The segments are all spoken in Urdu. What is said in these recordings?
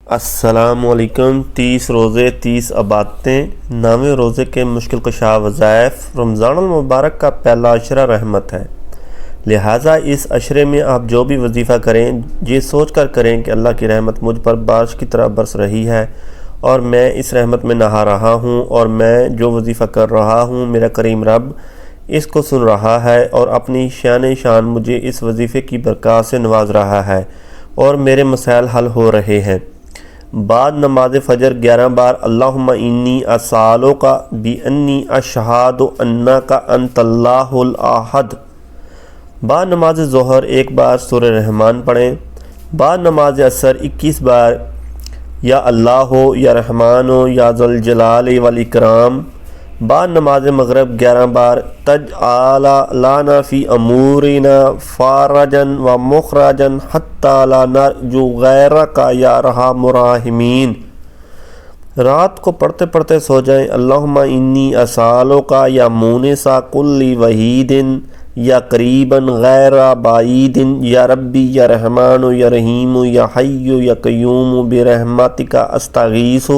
السلام علیکم۔ 30 روزے 30 عبادتیں، 9ویں روزے کے مشکل کشا وظائف۔ رمضان المبارک کا پہلا عشرہ رحمت ہے، لہٰذا اس عشرے میں آپ جو بھی وظیفہ کریں یہ سوچ کر کریں کہ اللہ کی رحمت مجھ پر بارش کی طرح برس رہی ہے اور میں اس رحمت میں نہا رہا ہوں، اور میں جو وظیفہ کر رہا ہوں میرا کریم رب اس کو سن رہا ہے اور اپنی شان مجھے اس وظیفے کی برکات سے نواز رہا ہے اور میرے مسائل حل ہو رہے ہیں۔ بعد نماز فجر 11 بار اللہم انی اسالک بانی اشہد انک انت اللہ الاحد۔ بعد نماز ظہر 1 بار سورہ رحمان پڑھیں۔ بعد نماز عصر 21 بار یا اللہ ہو یا رحمان ہو یا ذوالجلال والاکرام۔ بعد نماز مغرب 11 بار تجعل لنا فی امورنا فارجا و مخرجا حتی لا نرجو غیرک یا ارحم الراحمین۔ رات کو پڑھتے پڑھتے سو جائیں۔ اللہم انی اسالک یا مونس کل وحید یا قریبا غیر بعید یا ربی یا رحمان یا رحیم یا حی یا قیوم برحمتک استغیث۔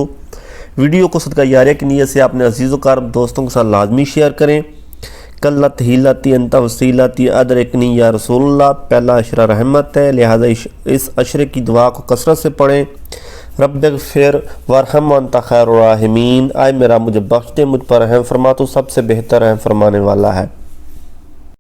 ویڈیو کو صدقہ جاریہ کی نیت سے اپنے عزیز و قرب دوستوں کے ساتھ لازمی شیئر کریں۔ قلت حیلتی انت وسیلتی ادرکنی یا رسول اللہ۔ پہلا عشرہ رحمت ہے، لہٰذا اس عشرے کی دعا کو کثرت سے پڑھیں۔ رب اغفر وارحم وانت خیر الراحمین۔ آئے میرا مجھے بخش دے، مجھ پر رحم فرما، تو سب سے بہتر رحم فرمانے والا ہے۔